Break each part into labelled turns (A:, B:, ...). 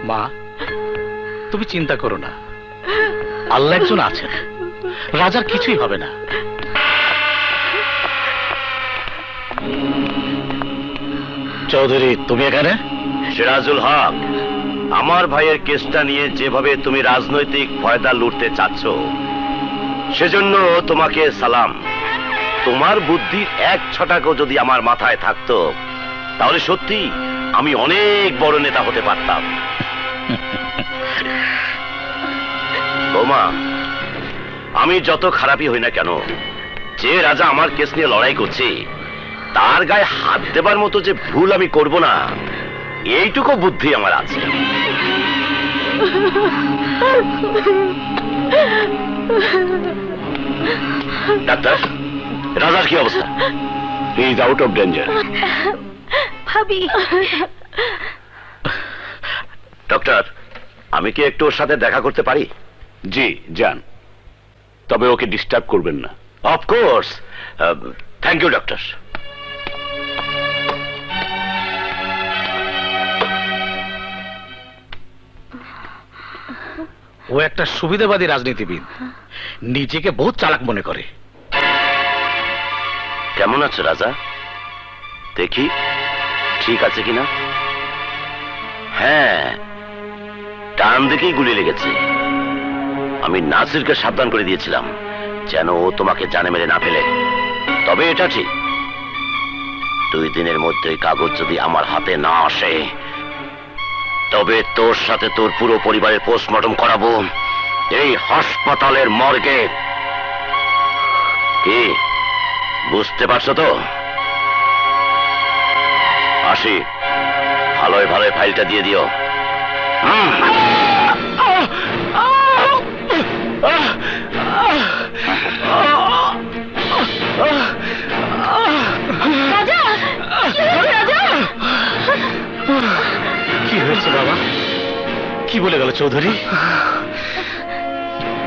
A: মা, তুমি চিন্তা করো না, আল্লাহ একজন আছেন, রাজার কিছুই হবে না। চৌধুরী, তুমি এখানে?
B: সিরাজুল হক, আমার ভাইয়ের কেসটা নিয়ে যেভাবে তুমি রাজনৈতিক ফায়দা লুটতে চাচ্ছ, সেজন্য তোমাকে সালাম। তোমার বুদ্ধির এক ছটাকও যদি আমার মাথায় থাকতো, তাহলে সত্যি আমি অনেক বড় নেতা হতে পারতাম। বৌমা, আমি যত খারাপই হই না কেন, যে রাজা আমার কেস নিয়ে লড়াই করছে, তার গায়ে হাত দেবার মতো যে ভুল আমি করব না, এইটুকু বুদ্ধি আমার আছে। ডাক্তার, রাজার কি অবস্থা? He is out of danger.
C: ভাবি,
B: ডক্টর, আমি কি একটু ওর সাথে দেখা করতে পারি?
D: জি যান, তবে ওকে ডিস্টার্ব করবেন না।
B: অফকোর্স। Thank you doctor.
A: ও একটা সুবিধাবাদী রাজনীতিবিদ, নিজেকে বহুত চালাক মনে করে।
B: কেমন আছে রাজা? দেখি ঠিক আছে কিনা। হ্যাঁ, ডান দিকেই গুলি লেগেছে। আমি নাসিরকে সাবধান করে দিয়েছিলাম যেন ও তোমাকে জানে মেরে না ফেলে। তবে এটা ঠিক, 2 দিনের মধ্যে কাগজ যদি আমার হাতে না আসে, তবে তোর সাথে তোর পুরো পরিবারের পোস্টমর্টম করাবো এই হাসপাতালের মর্গে। কি বুঝতে পারছো তো? আসি, ভালোই ভালোই ফাইলটা দিয়ে দিও।
A: কি হয়েছে বাবা? কি বলে গেল চৌধুরী?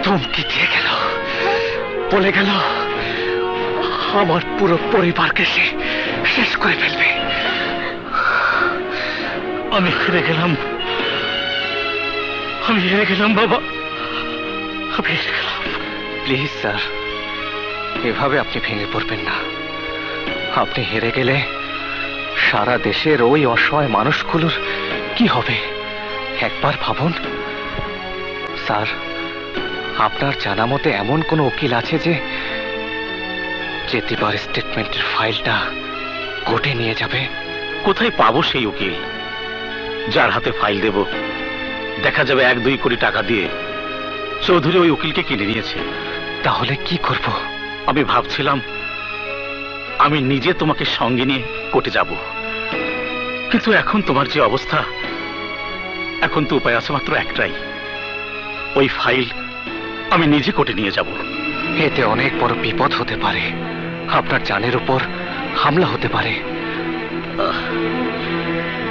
A: ধমকি দিয়ে গেল, বলে গেল আমার পুরো পরিবারকে সে শেষ করে ফেলবে। আমি হেরে গেলাম, আমি হেরে গেলাম বাবা, আমি হেরে গেলাম।
E: প্লিজ স্যার, এভাবে আপনি ভেঙে পড়বেন না। আপনি হেরে গেলে সারা দেশের ওই অসহায় মানুষগুলোর কি হবে একবার ভাবুন। স্যার, আপনার জানা মতে এমন কোন উকিল আছে যে তিবার স্টেটমেন্টের ফাইলটা কোর্টে নিয়ে যাবে?
A: কোথায় পাবো সেই উকিল যার হাতে ফাইল দেব দেখা যাবে 1-2 কোটি টাকা দিয়ে চৌধুরী ওই উকিলকে কিনে নিয়েছে?
E: তাহলে কি করব?
A: আমি ভাবছিলাম আমি নিজে তোমাকে সঙ্গে নিয়ে কোর্টে যাব, কিন্তু এখন তোমার যে অবস্থা, এখন তো উপায় আছে মাত্র একটাই, ওই ফাইল আমি নিজে কোর্টে নিয়ে যাব।
E: এতে অনেক বড় বিপদ হতে পারে, আপনার জানের উপর হামলা হতে পারে।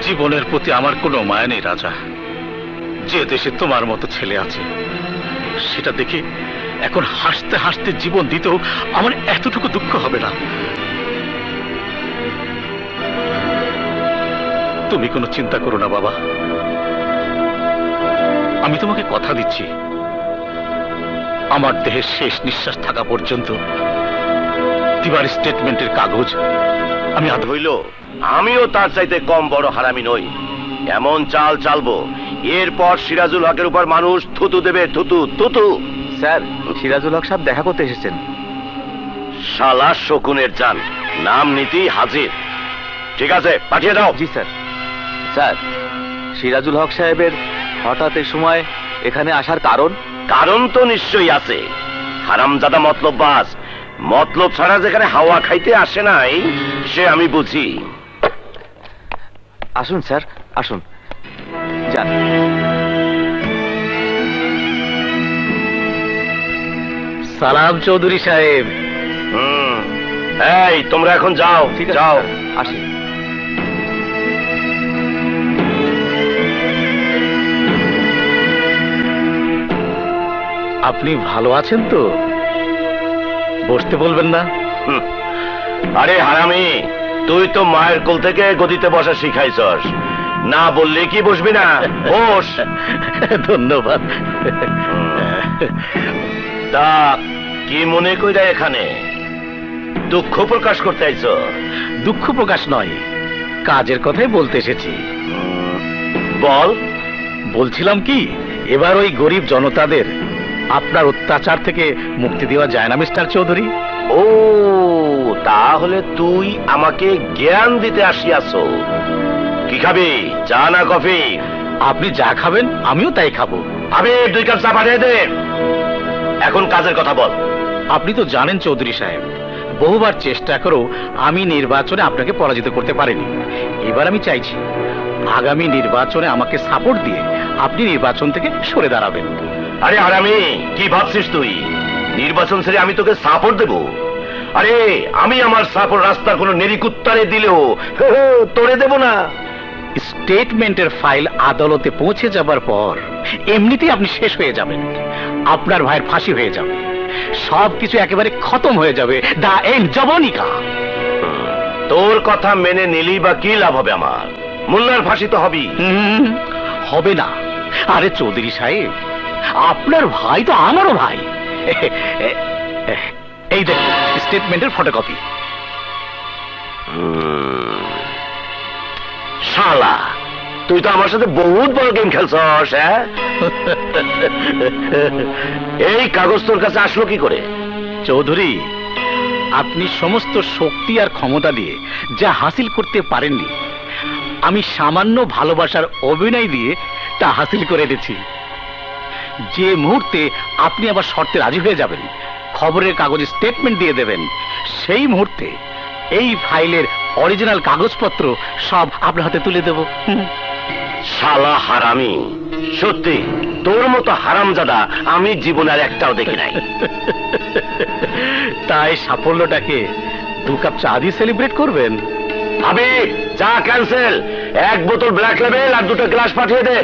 A: জীবনের প্রতি আমার কোনো মায়া নেই রাজা। যে দেশে তোমার মতো ছেলে আছে সেটা দেখে এখন হাসতে হাসতে জীবন দিতেও আমার এতটুকু দুঃখ হবে না। তুমি কোনো চিন্তা করো না বাবা, আমি তোমাকে কথা দিচ্ছি আমার দেহের শেষ নিঃশ্বাস থাকা পর্যন্ত তিবার স্টেটমেন্টের কাগজ আমি
B: হইল আমিও তার চাইতে কম বড় হারামি নই। এমন চাল চালবো, এরপর সিরাজুল হকের উপর মানুষ থুতু দেবে, থুতু থুতু।
E: স্যার, সিরাজুল হক সাহেব দেখা করতে এসেছেন।
B: শালা শকুনের জান, নাম নীতি হাজির। ঠিক আছে, পাঠিয়ে দাও।
E: জি স্যার। স্যার, সিরাজুল হক সাহেবের হঠাৎ এই সময় এখানে আসার কারণ?
B: কারণ তো নিশ্চয়ই আছে। হারামজাদা মতলববাজ, মতলব ছাড়া যেখানে হাওয়া খাইতে আসে নাই সে আমি বুঝি।
E: আসুন স্যার, আসুন, যান।
A: সালাম চৌধুরী সাহেব।
B: এই তোমরা এখন যাও।
E: ঠিক আছে,
B: যাও।
E: আসি।
A: আপনি ভালো আছেন তো? বসতে বলবেন না?
B: আরে হারামি, তুই তো মায়ের কোল থেকে গদিতে বসা শিখাইছস। না বললে কি বসবি না? বস।
A: ধন্যবাদ।
B: তা কি মনে কইরা এখানে দুঃখ প্রকাশ করতে আইছ?
A: দুঃখ প্রকাশ নয়, কাজের কথাই বলতে এসেছি।
B: বল।
A: বলছিলাম কি, এবার ওই গরিব জনতাদের আপনার অত্যাচার থেকে মুক্তি দেওয়া যায় না মিস্টার চৌধুরী?
B: ও, তাহলে তুই আমাকে জ্ঞান দিতে আসিয়াছ। কি খাবি, চা না কফি?
A: আপনি যা খাবেন আমিও তাই খাবো।
B: আমি 2 কাপ চা পাঠিয়ে দে। এখন কাজের কথা বল।
A: আপনি তো জানেন চৌধুরী সাহেব, বহুবার চেষ্টা করেও আমি নির্বাচনে আপনাকে পরাজিত করতে পারিনি। এবার আমি চাইছি আগামী নির্বাচনে আমাকে সাপোর্ট দিয়ে আপনি নির্বাচন থেকে সরে দাঁড়াবেন।
B: আরে হারামি, কি ভাবছিস তুই? নির্বাচন ছেড়ে আমি তোকে সাপোর্ট দেব? আরে আমি আমার সাপোর্ট রাস্তার কোনো নেরিকুত্তারে দিলেও তোরে দেব না।
A: স্টেটমেন্টের ফাইল আদালতে পৌঁছে যাবার পর এমনিতেই আপনি শেষ হয়ে যাবেন। আপনার ভাইয়ের ফাঁসি হয়ে যাবে, সবকিছু একেবারে খতম হয়ে যাবে। দা এন্ড জবনিকা।
B: তোর কথা মেনে নিলি বা কি লাভ হবে আমার? মোল্লার ফাঁসি তো হবেই।
A: হবে না। আরে চৌধুরী সাহেব, আপনার ভাই তো আমারও ভাই। এই দেখুন স্টেটমেন্টের ফটোকপি।
B: শালা, তুই তো আমার সাথে বহুত বড় গেম খেলছস। হ্যাঁ, এই কাগজ তোর কাছে আসলো কি করে?
A: চৌধুরী, আপনি সমস্ত শক্তি আর ক্ষমতা দিয়ে যা হাসিল করতে পারেননি, আমি সামান্য ভালোবাসার অভিনয় দিয়ে তা হাসিল করে দিয়েছি। যে মুহূর্তে আপনি আবার শর্তে রাজি হয়ে যাবেন, খবরের কাগজে স্টেটমেন্ট দিয়ে দেবেন, সেই মুহূর্তে এই ফাইলের অরিজিনাল কাগজপত্র সব আপনার হাতে তুলে দেব।
B: শালা হারামি, সত্যি তোর মতো হারামজাদা আমি জীবনে আর একটাও দেখি নাই।
A: তাই সাফল্যটাকে 2 কাপ চা দিয়ে সেলিব্রেট করবেন।
B: ভাবি, চা ক্যান্সেল। 1 বোতল ব্ল্যাক লেবেল আর 2টা গ্লাস পাঠিয়ে দে।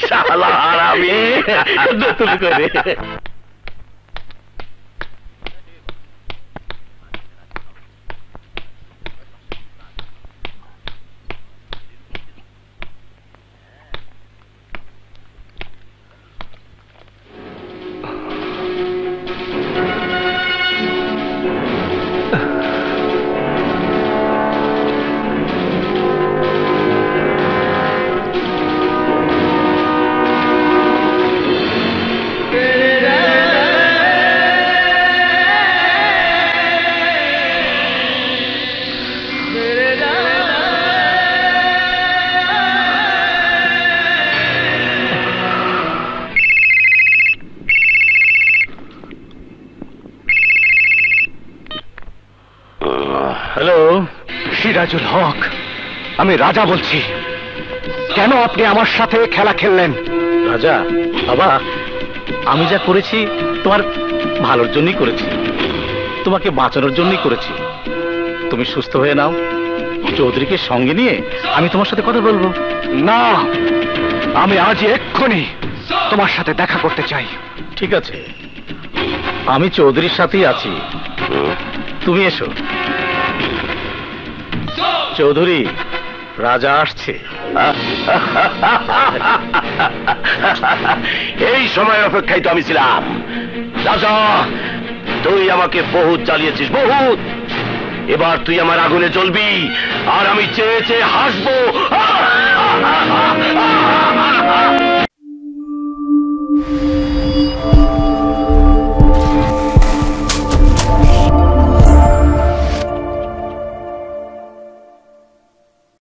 B: শালা হারামি।
A: নতুন করে হ্যালো,
E: সিরাজুল হক, আমি রাজা বলছি। কেন আপনি আমার সাথে খেলা খেললেন?
A: রাজা বাবা, আমি যা করেছি তোমার ভালোর জন্যই করেছি, তোমাকে বাঁচানোর জন্যই করেছি। তুমি সুস্থ হয়ে নাও, চৌধুরীকে সঙ্গে নিয়ে আমি তোমার সাথে কথা বলবো।
E: না, আমি আজই এক্ষুনি তোমার সাথে দেখা করতে চাই।
A: ঠিক আছে, আমি চৌধুরীর সাথেই আছি, তুমি এসো। চৌধুরী, রাজা আসছে।
B: এই সময় অপেক্ষায় তো আমি ছিলাম। রাজা, তুই আমাকে বহুত জ্বালিয়েছিস, বহুত। এবার তুই আমার আগুনে জ্বলবি আর আমি চেয়ে চেয়ে হাসবো।